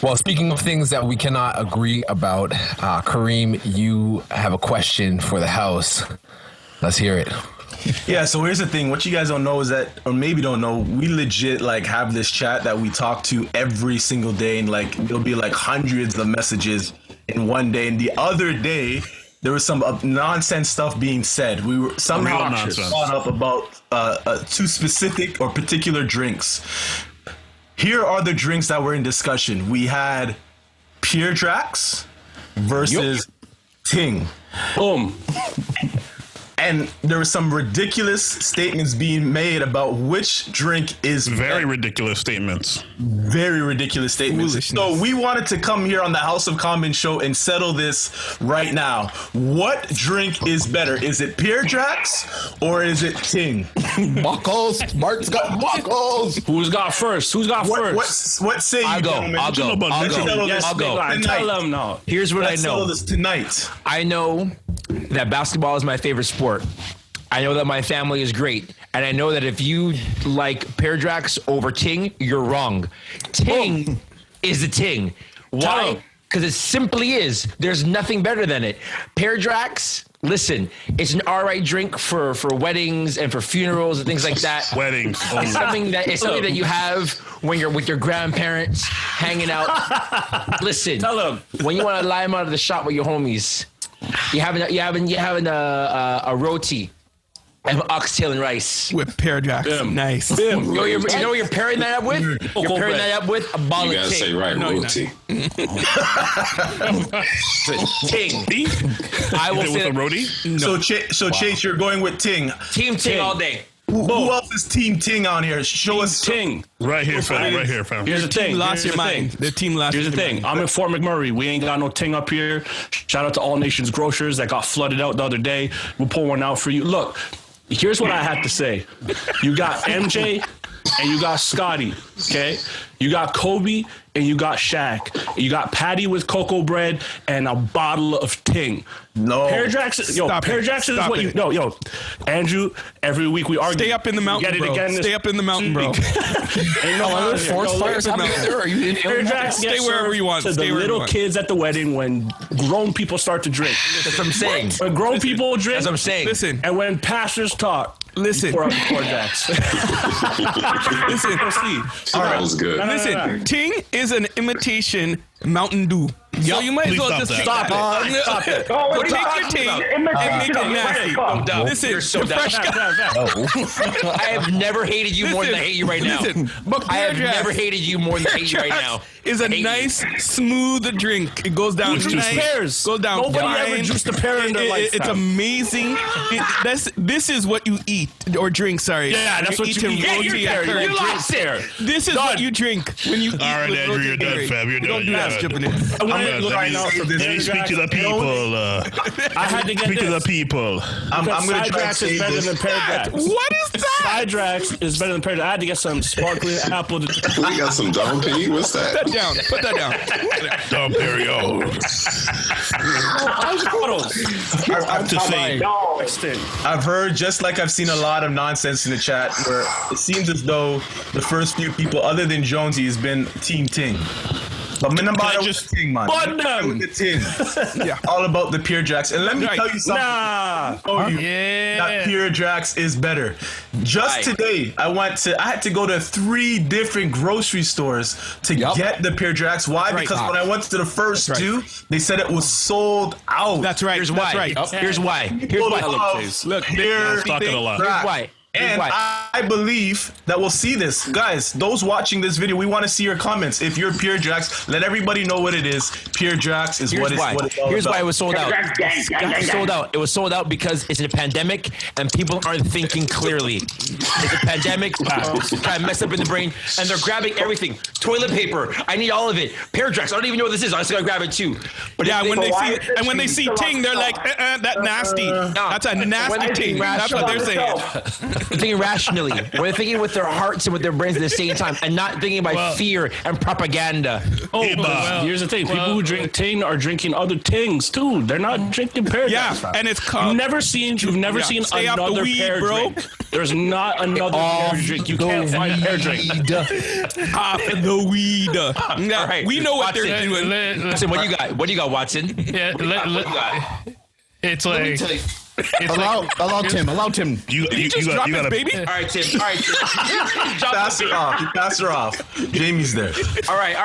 Well, speaking of things that we cannot agree about, Kareem, you have a question for the house. Let's hear it. Yeah, so here's the thing. What you guys don't know is that, or maybe don't know, we legit like have this chat that we talk to every single day, and like there'll be like hundreds of messages in one day. And the other day, there was some nonsense stuff being said. We were somehow brought up about two specific or particular drinks. Here are the drinks that were in discussion. We had Peardrax versus Ting. Boom. And there were some ridiculous statements being made about which drink is very ridiculous statements. Very ridiculous statements. So we wanted to come here on the House of Common show and settle this right now. What drink is better? Is it Peardrax or is it Ting? Buckles. Mark's got buckles. Who's got first? What say you, gentlemen? I'll go. Tell them now. Here's what Let's I know. settle this tonight. I know that basketball is my favorite sport. I know that my family is great. And I know that if you like Peardrax over Ting, you're wrong. Ting is the Ting. Why? Because it simply is. There's nothing better than it. Peardrax, listen, it's an all right drink for weddings and for funerals and things like that. Weddings. It's something that you have when you're with your grandparents hanging out. Listen, Tell them. when you want to lie them out of the shop with your homies, you having a roti and oxtail and rice with Peardrax. Nice. You know what you're pairing that up with? You're pairing that up with a ball You of gotta Ting. say right, roti. Ting. I will say with a roti? No. So Chase, you're going with Ting. Team Ting all day. Who else is Team Ting on here? Show us Ting. Right here, fam. Right here, fam. Here's the thing. Lost your mind. The team lost Here's the your thing. mind. I'm in Fort McMurray. We ain't got no Ting up here. Shout out to All Nations Grocers that got flooded out the other day. We'll pull one out for you. Look, here's what I have to say. You got MJ and you got Scotty, okay? You got Kobe and you got Shaq. You got Patty with cocoa bread and a bottle of Ting. No. Peardrax is what you... No, yo. Andrew, every week we argue. Stay up in the mountain, bro. Stay up in the mountain, bro. Ain't no There's forest fires happening there. Are you in Peardrax Stay gets wherever you want. to Stay the wherever you little want. kids at the wedding when grown people start to drink. That's what I'm saying. When grown people drink, That's what I'm saying. Listen. and when pastors talk, Listen. pour out the Peardrax. Listen. That was good. Listen. Ting is an imitation Mountain Dew. So you might as Please well stop just that. Stop it. What take your Ting and make it nasty. Listen, You're so the dumb. fresh guy. I have never hated you more than I hate you right now. Listen, but I have Peardrax- never hated you more than I hate you right now. Is a I hate you. nice, smooth drink. It goes down Juice nice. pears. Goes down Nobody fine. ever juiced a pear in their It's lifetime. amazing. This is what you eat or drink. Sorry. Yeah, that's what you eating eat. roti Yeah, at you current lost drink. there. This is what you drink when you eat. All right, with Andrew, roti you're done, berry. fam. You're We don't done. do that, stripping it. I want to look right now for Let me speak to the people. I had to get Speak to the this. people. I'm going to try and Sidrax is save better this. than Peardrax. What is that? Sidrax is better than Peardrax. I had to get some sparkling apple. We got some Dom P. What's Put that that? down. Put that down. Dom Perignon. I have to say, I've heard, just like I've seen a lot of nonsense in the chat, where it seems as though the first few people, other than Jonesy, has been Team Ting. But I'm about it with the Ting, man. Bun them. With the Ting. Yeah. All about the Peardrax. And let me tell you something. Nah. That Peardrax is better. Just today, I had to go to 3 different grocery stores to get the Peardrax. Why? Because when I went to the first 2, they said it was sold out. That's right. Here's That's why. right. Here's why. Here's why. Look, talking a lot. Here's why. And I believe that we'll see this. Guys, those watching this video, we want to see your comments. If you're Peardrax, let everybody know what it is. Peardrax is what it's all Here's about. why it was sold out. It was sold out because it's a pandemic and people aren't thinking clearly. It's a pandemic, kind of messed up in the brain, and they're grabbing everything. Toilet paper, I need all of it. Peardrax, I don't even know what this is. I just gotta grab it too. But yeah, when they see Ting, they're like, that nasty. That's a nasty Ting. That's what they're saying. thinking rationally. When they're thinking with their hearts and with their brains at the same time, and not thinking by fear and propaganda. Oh, here's the thing: people who drink Ting are drinking other Tings too. They're not drinking Peardrax. Yeah, and it's called. You've never seen Stay off the another weed, pear bro. drink. There's not another pear drink. You can't find pear drink. Off the weed. Now, right, we know what they're Watson. doing. Listen, what do you got? What do you got, Watson? Yeah, it's like Allow Tim. You Just drop got his a baby. All right, Tim. Pass her off. You pass her off. Jamie's there. All right.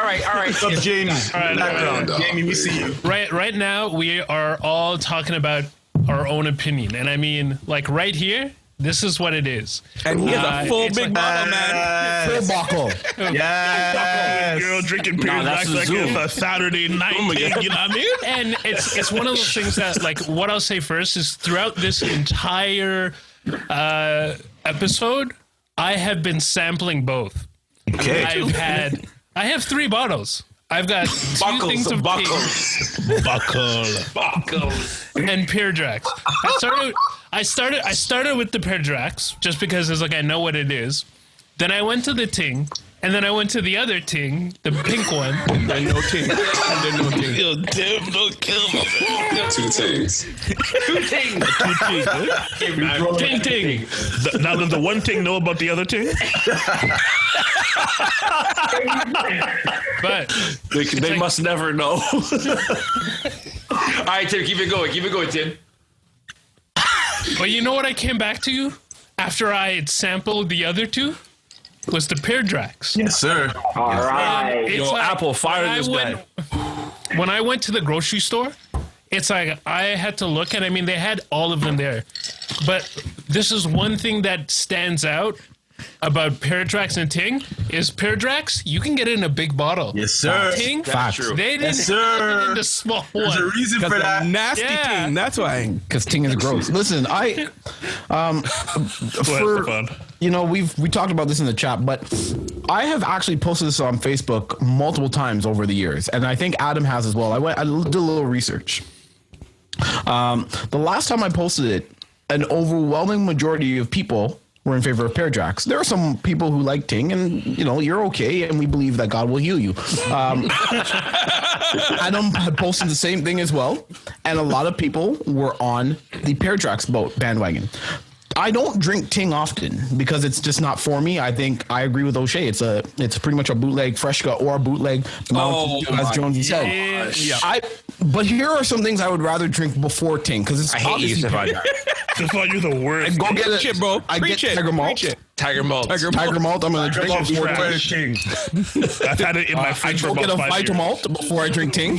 What's up, Jamie? Background. Jamie, we see you. right now we are all talking about our own opinion, and I mean, like right here, this is what it is. And he has a full it's big like- bottle, man. Full buckle. Yes. girl drinking Peardrax that's like Zoom. it's a Saturday night thing, you know what I mean? And it's one of those things that, like, what I'll say first is throughout this entire episode, I have been sampling both. Okay. I have 3 bottles. I've got 2 things of Ting Buckle. and Peardrax. I started with the Peardrax just because it's like I know what it is. Then I went to the Ting, and then I went to the other Ting, the pink one. And no Ting. Yo, Tim, don't kill me. 2 Tings. Ting Ting. Now, does the one thing know about the other thing? But They must never know. All right, Tim, keep it going, Tim. But you know what I came back to after I had sampled the other 2? Was the Peardrax. Yes, sir. All right. It's Yo, like Apple, fire when I this guy. When I went to the grocery store, it's like I had to look, and I mean, they had all of them there. But this is one thing that stands out about Peardrax and Ting is Peardrax, you can get it in a big bottle. Yes, sir. Ting, Facts. they didn't Yes, have sir. it in the small There's a one. reason for that. Nasty Yeah. Ting. That's why. Because Ting is gross. Listen, Go ahead, Stefan. we talked about this in the chat, but I have actually posted this on Facebook multiple times over the years, and I think Adam has as well. I did a little research. The last time I posted it, an overwhelming majority of people were in favor of Peardrax. There are some people who like Ting, and you're okay, and we believe that God will heal you. Adam had posted the same thing as well, and a lot of people were on the Peardrax boat bandwagon. I don't drink Ting often because it's just not for me. I think I agree with O'Shea. It's pretty much a bootleg Freshka or a bootleg Mountain Dew, as Jonesy said. But here are some things I would rather drink before Ting because it's I hate you, obviously Stefan. Stefan, you're the worst. Go get it, Shit, bro. I get Preach it. Tiger Malt. Preach it. Tiger Malt. Tiger Malt. I'm gonna drink it before Ting. I've had it in my I fridge for go get about a 5 years. Vita Malt before I drink Ting.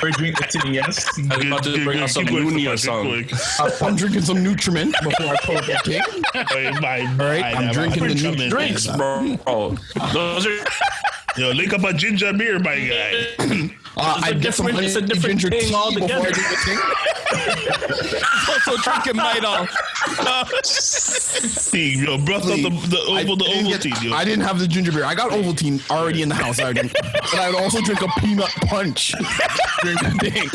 Or drink the Ting, yes. I was about to bring out some Keep going, Lunia Stefan, keep song. going. I'm drinking some Nutriment before I pull up the Ting. All right, I'm drinking the new Drinks, bro. Those are. Yo, link up a ginger beer, my guy. I get some it's a honey different ginger Ting tea before I altogether. drink the Ting. Also drinking Midol. See, yo, brought out the Ovaltine, yo. I didn't have the ginger beer. I got Ovaltine already in the house. But I would also drink a peanut punch during the Ting.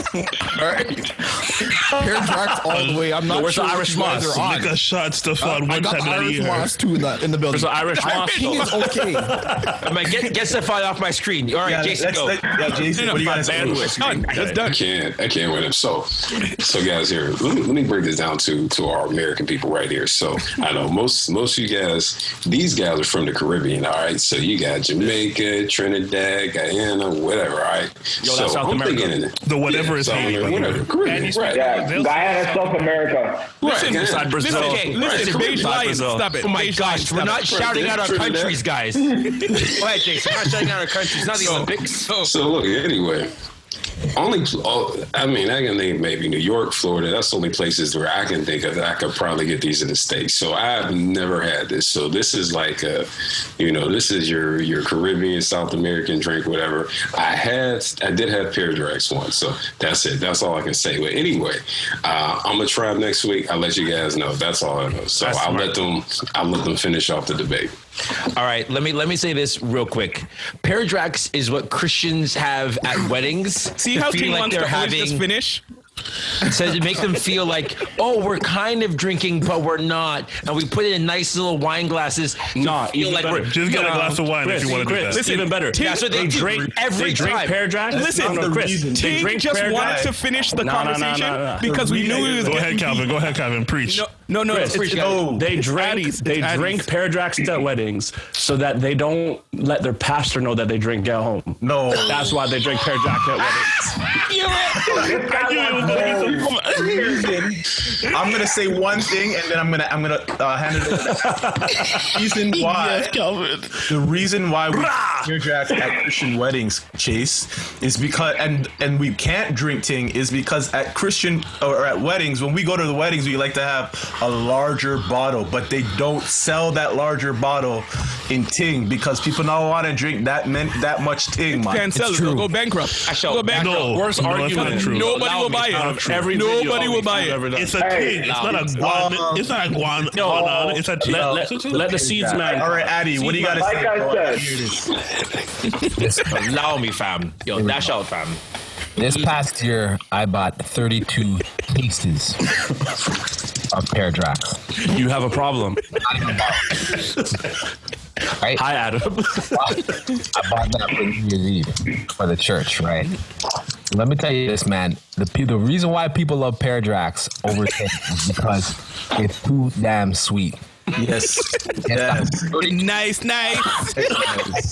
All right. Peardrax all the way. I'm not where's sure the what Irish you guys moss? are on. Lick a shot, Stefan, I one got time the in a Irish year. moss too in the building. There's an Irish moss. Ting is okay. I'm like, get Stefan off my screen. All right, Yeah, Jason, go. Jason, what do you got to say? It's done. It's done. I can't win him. So guys, here, let me break this down to our American people right here. So I know most of you guys, these guys are from the Caribbean, all right? So you got Jamaica, Trinidad, Guyana, whatever, all right? Yo, so that's South America. thinking, The whatever is South Haiti, America, by the way. whatever, Caribbean, right? Yeah, Guyana, South America. Listen, Beside Brazil. Okay, listen, beige lions. Brazil. Stop it. Oh my Beige gosh, lions, we're stop not it. shouting out our Trinidad. countries, guys. Go ahead, Jason. We're not shouting out our countries. It's not the Olympics. So look, anyway, I can name maybe New York, Florida. That's the only places where I can think of that I could probably get these in the States. So I've never had this. So this is like this is your Caribbean, South American drink, whatever. I did have Peardrax once, so that's it. That's all I can say. But anyway, I'm gonna try them next week. I'll let you guys know. That's all I know. So I'll let them finish off the debate. All right, let me say this real quick. Peardrax is what Christians have at weddings. See to how feel Ting like wants they're to always just finish? So to make them feel like, oh, we're kind of drinking, but we're not. And we put it in nice little wine glasses. Not feel even like better. we're Just get a glass of wine Chris, if you want to do that. Listen, even better. That's what they drink every They drink time. Peardrax. Listen, no, Chris. They Ting drink just Peardrax. wanted to finish the conversation no. because we knew he was Go getting ahead, Calvin. Go ahead, Calvin. Preach. No, Chris, they drink Peardrax at weddings so that they don't let their pastor know that they drink at home. No. That's why they drink Peardrax at weddings. I'm gonna say one thing, and then I'm gonna hand it over. Reason why? The reason why we Peardrax at Christian weddings, Chase, is because and we can't drink Ting is because at Christian or at weddings, when we go to the weddings, we like to have a larger bottle, but they don't sell that larger bottle in Ting because people don't want to drink that much Ting. Man. Can't sell it. They'll go bankrupt. Go bankrupt. No, Worst no, argument. that's not true. Nobody will buy it. Nobody will buy it. It's a Ting. It's not a guan. It's not a guan. No, it's a Ting. Let the seeds man. All right, Addy, what do you got to Like say? I said, Allow me, fam. Yo, dash out, fam. This past year, I bought 32 cases of Peardrax. You have a problem. Right? Hi, Adam. I bought that for New Year's Eve for the church, right? Let me tell you this, man. The reason why people love Peardrax over Ting is because it's too damn sweet. Yes. Nice.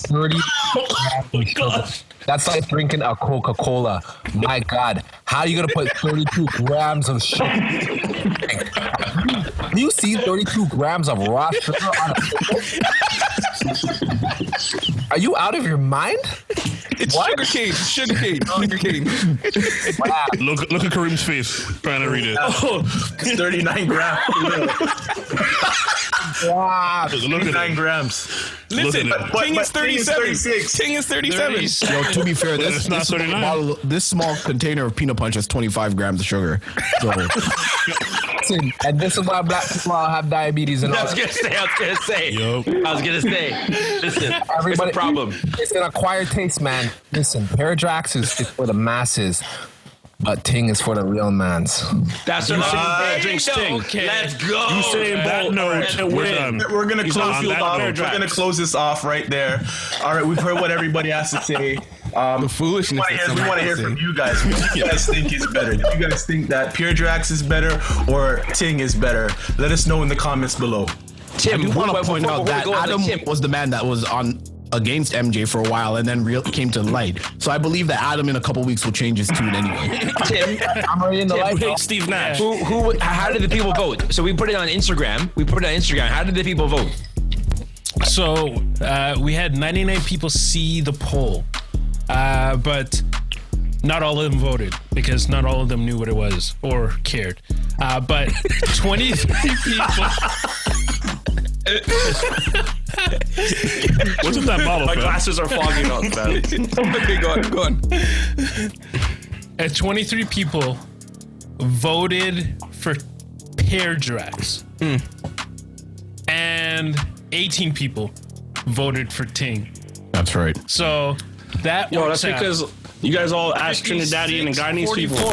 30 That's like drinking a Coca-Cola. My God, how are you gonna put 32 grams of sugar? Do you see 32 grams of raw sugar on a Are you out of your mind? It's sugarcane. Wow. Look at Kareem's face trying to read it. It's 39 grams. Wow. Look at 39 it. grams. Listen, but Ting is 37. 36. Ting is 37. Yo, to be fair, It's not 39. this small container of peanut punch has 25 grams of sugar. So Listen, and this is why black people all have diabetes and all I was gonna say. Yup. Listen, Everybody, it's a problem. It's an acquired taste, man. Listen, Peardrax is for the masses, but Ting is for the real mans. That's what I'm Drink saying. Sting. Let's go. You say That note, we're done. We're gonna close on this that off. note. We're gonna close this off right there. All right, we've heard what everybody has to say. the foolishness. We want to hear from you guys. What do you guys think is better? Do you guys think that Peardrax is better or Ting is better? Let us know in the comments below. Tim, I do want to before- point before out we that go on, Adam Tim, was the man that was on against MJ for a while and then came to the light. So I believe that Adam in a couple weeks will change his tune anyway. Tim, I'm already in the light. Hate Steve Nash. how did the people vote? So we put it on Instagram. How did the people vote? So we had 99 people see the poll, but not all of them voted because not all of them knew what it was or cared. But 23 people. What's with that bottle, My fam? glasses are fogging up, man. Okay, go on. 23 people voted for Peardrax. And 18 people voted for Ting. That's right. So that Yo, works that's out. because you guys all asked Trinidadian and Guyanese people. 44.